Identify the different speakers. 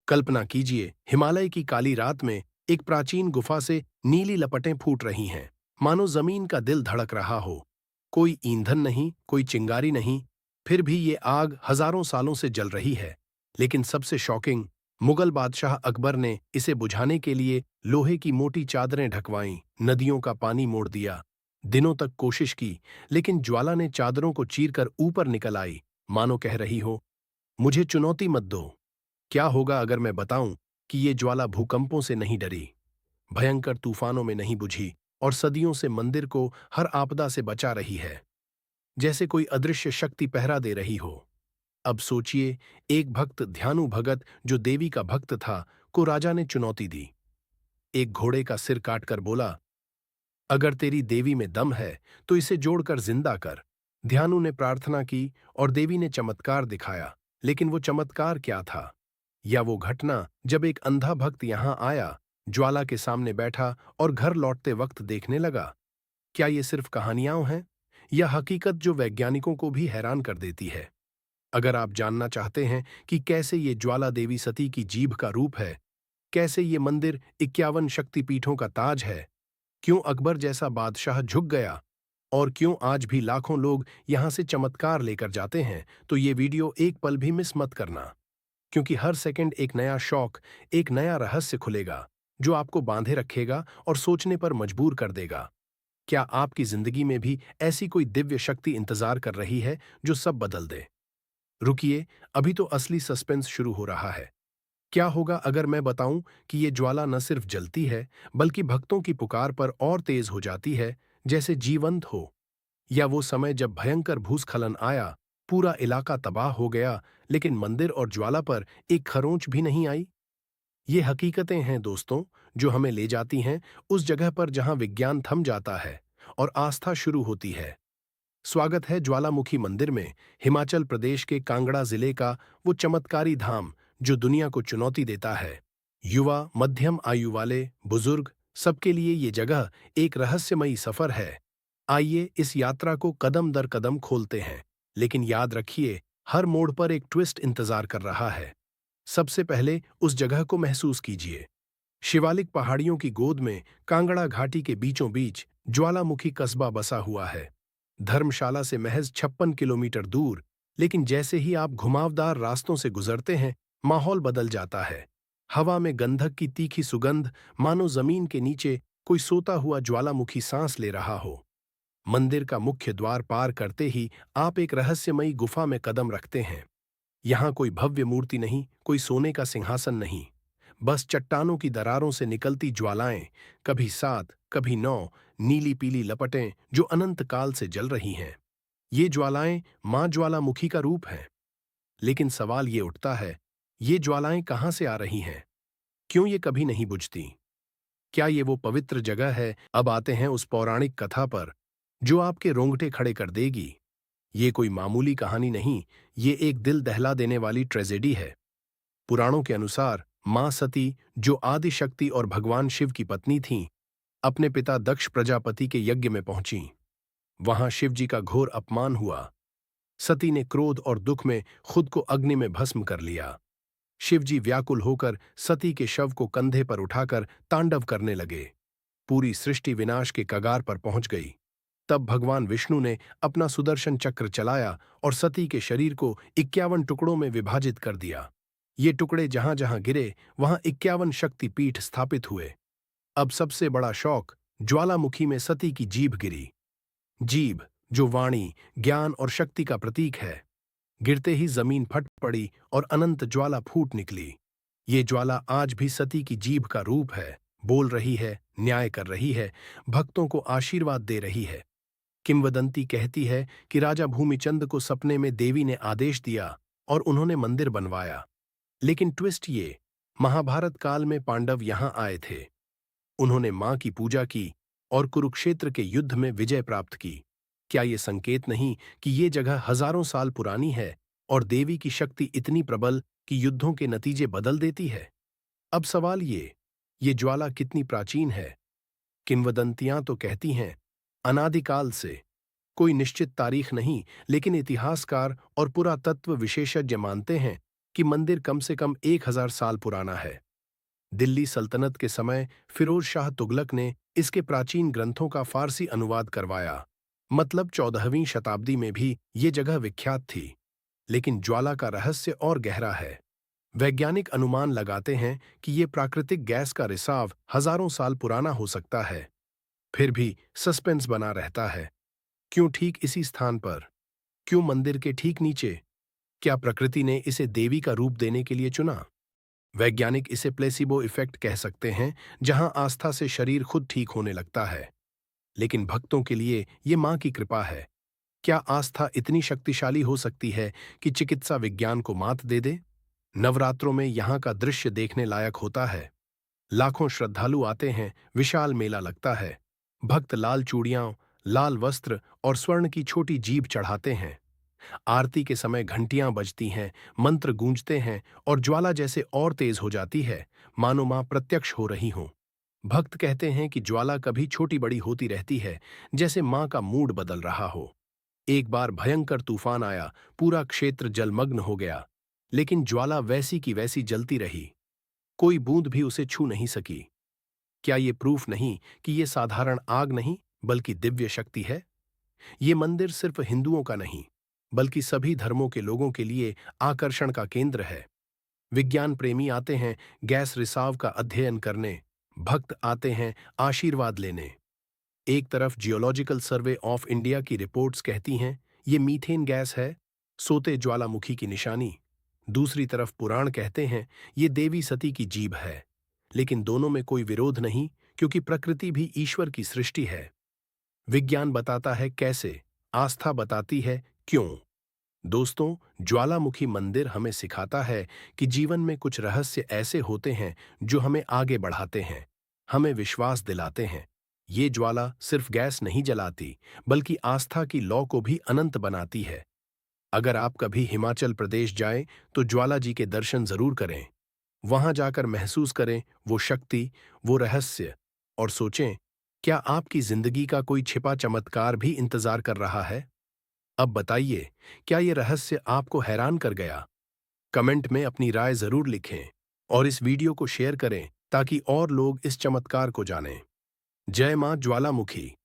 Speaker 1: कल्पना कीजिए, हिमालय की काली रात में एक प्राचीन गुफा से नीली लपटें फूट रही हैं, मानो जमीन का दिल धड़क रहा हो। कोई ईंधन नहीं, कोई चिंगारी नहीं, फिर भी ये आग हजारों सालों से जल रही है। लेकिन सबसे शॉकिंग, मुगल बादशाह अकबर ने इसे बुझाने के लिए लोहे की मोटी चादरें ढकवाईं, नदियों का पानी मोड़ दिया, दिनों तक कोशिश की, लेकिन ज्वाला ने चादरों को चीरकर ऊपर निकल आई, मानो कह रही हो, मुझे चुनौती मत दो। क्या होगा अगर मैं बताऊं कि ये ज्वाला भूकंपों से नहीं डरी, भयंकर तूफानों में नहीं बुझी, और सदियों से मंदिर को हर आपदा से बचा रही है, जैसे कोई अदृश्य शक्ति पहरा दे रही हो। अब सोचिए, एक भक्त, ध्यानु भगत जो देवी का भक्त था, को राजा ने चुनौती दी। एक घोड़े का सिर काटकर बोला, अगर तेरी देवी में दम है तो इसे जोड़कर जिंदा कर। ध्यानु ने प्रार्थना की और देवी ने चमत्कार दिखाया। लेकिन वो चमत्कार क्या था? या वो घटना जब एक अंधा भक्त यहां आया, ज्वाला के सामने बैठा और घर लौटते वक्त देखने लगा? क्या ये सिर्फ कहानियां हैं, या हकीकत जो वैज्ञानिकों को भी हैरान कर देती है? अगर आप जानना चाहते हैं कि कैसे ये ज्वाला देवी सती की जीभ का रूप है, कैसे ये मंदिर 51 शक्तिपीठों का ताज है, क्यों अकबर जैसा बादशाह झुक गया, और क्यों आज भी लाखों लोग यहां से चमत्कार लेकर जाते हैं, तो ये वीडियो एक पल भी मिस मत करना। क्योंकि हर सेकंड एक नया शौक, एक नया रहस्य खुलेगा, जो आपको बांधे रखेगा और सोचने पर मजबूर कर देगा। क्या आपकी जिंदगी में भी ऐसी कोई दिव्य शक्ति इंतजार कर रही है जो सब बदल दे? रुकिए, अभी तो असली सस्पेंस शुरू हो रहा है। क्या होगा अगर मैं बताऊं कि ये ज्वाला न सिर्फ जलती है, बल्कि भक्तों की पुकार पर और तेज हो जाती है, जैसे जीवंत हो? या वो समय जब भयंकर भूस्खलन आया, पूरा इलाका तबाह हो गया, लेकिन मंदिर और ज्वाला पर एक खरोंच भी नहीं आई? ये हकीकतें हैं दोस्तों, जो हमें ले जाती हैं उस जगह पर जहां विज्ञान थम जाता है और आस्था शुरू होती है। स्वागत है ज्वालामुखी मंदिर में, हिमाचल प्रदेश के कांगड़ा जिले का वो चमत्कारी धाम जो दुनिया को चुनौती देता है। युवा, मध्यम आयु वाले, बुजुर्ग, सबके लिए ये जगह एक रहस्यमयी सफर है। आइए इस यात्रा को कदम दर कदम खोलते हैं, लेकिन याद रखिए, हर मोड़ पर एक ट्विस्ट इंतजार कर रहा है। सबसे पहले उस जगह को महसूस कीजिए। शिवालिक पहाड़ियों की गोद में, कांगड़ा घाटी के बीचों बीच ज्वालामुखी कस्बा बसा हुआ है। धर्मशाला से महज 56 किलोमीटर दूर, लेकिन जैसे ही आप घुमावदार रास्तों से गुजरते हैं, माहौल बदल जाता है। हवा में गंधक की तीखी सुगंध, मानो जमीन के नीचे कोई सोता हुआ ज्वालामुखी सांस ले रहा हो। मंदिर का मुख्य द्वार पार करते ही आप एक रहस्यमयी गुफा में कदम रखते हैं। यहाँ कोई भव्य मूर्ति नहीं, कोई सोने का सिंहासन नहीं, बस चट्टानों की दरारों से निकलती ज्वालाएं, कभी 7, कभी 9, नीली पीली लपटें जो अनंत काल से जल रही हैं। ये ज्वालाएं मां ज्वालामुखी का रूप हैं। लेकिन सवाल ये उठता है, ये ज्वालाएं कहाँ से आ रही हैं? क्यों ये कभी नहीं बुझती? क्या ये वो पवित्र जगह है? अब आते हैं उस पौराणिक कथा पर, जो आपके रोंगटे खड़े कर देगी। ये कोई मामूली कहानी नहीं, ये एक दिल दहला देने वाली ट्रेजेडी है। पुराणों के अनुसार मां सती, जो आदि शक्ति और भगवान शिव की पत्नी थीं, अपने पिता दक्ष प्रजापति के यज्ञ में पहुंचीं। वहां शिव जी का घोर अपमान हुआ। सती ने क्रोध और दुख में खुद को अग्नि में भस्म कर लिया। शिव जी व्याकुल होकर सती के शव को कंधे पर उठाकर तांडव करने लगे। पूरी सृष्टि विनाश के कगार पर पहुंच गई। तब भगवान विष्णु ने अपना सुदर्शन चक्र चलाया और सती के शरीर को 51 टुकड़ों में विभाजित कर दिया। ये टुकड़े जहां जहां गिरे, वहां 51 शक्तिपीठ स्थापित हुए। अब सबसे बड़ा शौक, ज्वालामुखी में सती की जीभ गिरी। जीभ, जो वाणी, ज्ञान और शक्ति का प्रतीक है। गिरते ही जमीन फट पड़ी और अनंत ज्वाला फूट निकली। ये ज्वाला आज भी सती की जीभ का रूप है, बोल रही है, न्याय कर रही है, भक्तों को आशीर्वाद दे रही है। किंवदंती कहती है कि राजा भूमिचंद को सपने में देवी ने आदेश दिया और उन्होंने मंदिर बनवाया। लेकिन ट्विस्ट ये, महाभारत काल में पांडव यहां आए थे। उन्होंने मां की पूजा की और कुरुक्षेत्र के युद्ध में विजय प्राप्त की। क्या ये संकेत नहीं कि ये जगह हजारों साल पुरानी है और देवी की शक्ति इतनी प्रबल कि युद्धों के नतीजे बदल देती है? अब सवाल ये ज्वाला कितनी प्राचीन है? किंवदंतियां तो कहती हैं अनादिकाल से। कोई निश्चित तारीख नहीं, लेकिन इतिहासकार और पुरातत्व विशेषज्ञ मानते हैं कि मंदिर कम से कम 1000 साल पुराना है। दिल्ली सल्तनत के समय फिरोज शाह तुगलक ने इसके प्राचीन ग्रंथों का फारसी अनुवाद करवाया। मतलब 14वीं शताब्दी में भी ये जगह विख्यात थी। लेकिन ज्वाला का रहस्य और गहरा है। वैज्ञानिक अनुमान लगाते हैं कि ये प्राकृतिक गैस का रिसाव हजारों साल पुराना हो सकता है। फिर भी सस्पेंस बना रहता है। क्यों ठीक इसी स्थान पर? क्यों मंदिर के ठीक नीचे? क्या प्रकृति ने इसे देवी का रूप देने के लिए चुना? वैज्ञानिक इसे प्लेसिबो इफेक्ट कह सकते हैं, जहां आस्था से शरीर खुद ठीक होने लगता है। लेकिन भक्तों के लिए ये मां की कृपा है। क्या आस्था इतनी शक्तिशाली हो सकती है कि चिकित्सा विज्ञान को मात दे दे? नवरात्रों में यहाँ का दृश्य देखने लायक होता है। लाखों श्रद्धालु आते हैं, विशाल मेला लगता है। भक्त लाल चूड़ियां, लाल वस्त्र और स्वर्ण की छोटी जीभ चढ़ाते हैं। आरती के समय घंटियां बजती हैं, मंत्र गूंजते हैं और ज्वाला जैसे और तेज हो जाती है, मानो मां प्रत्यक्ष हो रही हों। भक्त कहते हैं कि ज्वाला कभी छोटी बड़ी होती रहती है, जैसे मां का मूड बदल रहा हो। एक बार भयंकर तूफान आया, पूरा क्षेत्र जलमग्न हो गया। लेकिन ज्वाला वैसी की वैसी जलती रही। कोई बूंद भी उसे छू नहीं सकी। क्या ये प्रूफ नहीं कि ये साधारण आग नहीं, बल्कि दिव्य शक्ति है? ये मंदिर सिर्फ हिंदुओं का नहीं, बल्कि सभी धर्मों के लोगों के लिए आकर्षण का केंद्र है। विज्ञान प्रेमी आते हैं गैस रिसाव का अध्ययन करने, भक्त आते हैं आशीर्वाद लेने। एक तरफ जियोलॉजिकल सर्वे ऑफ इंडिया की रिपोर्ट्स कहती हैं ये मीथेन गैस है, सोते ज्वालामुखी की निशानी। दूसरी तरफ पुराण कहते हैं ये देवी सती की जीभ है। लेकिन दोनों में कोई विरोध नहीं, क्योंकि प्रकृति भी ईश्वर की सृष्टि है। विज्ञान बताता है कैसे, आस्था बताती है क्यों। दोस्तों, ज्वालामुखी मंदिर हमें सिखाता है कि जीवन में कुछ रहस्य ऐसे होते हैं जो हमें आगे बढ़ाते हैं, हमें विश्वास दिलाते हैं। ये ज्वाला सिर्फ गैस नहीं जलाती, बल्कि आस्था की लौ को भी अनंत बनाती है। अगर आप कभी हिमाचल प्रदेश जाएं, तो ज्वाला जी के दर्शन जरूर करें। वहां जाकर महसूस करें वो शक्ति, वो रहस्य, और सोचें, क्या आपकी जिंदगी का कोई छिपा चमत्कार भी इंतजार कर रहा है? अब बताइए, क्या ये रहस्य आपको हैरान कर गया? कमेंट में अपनी राय जरूर लिखें और इस वीडियो को शेयर करें ताकि और लोग इस चमत्कार को जानें। जय मां ज्वालामुखी।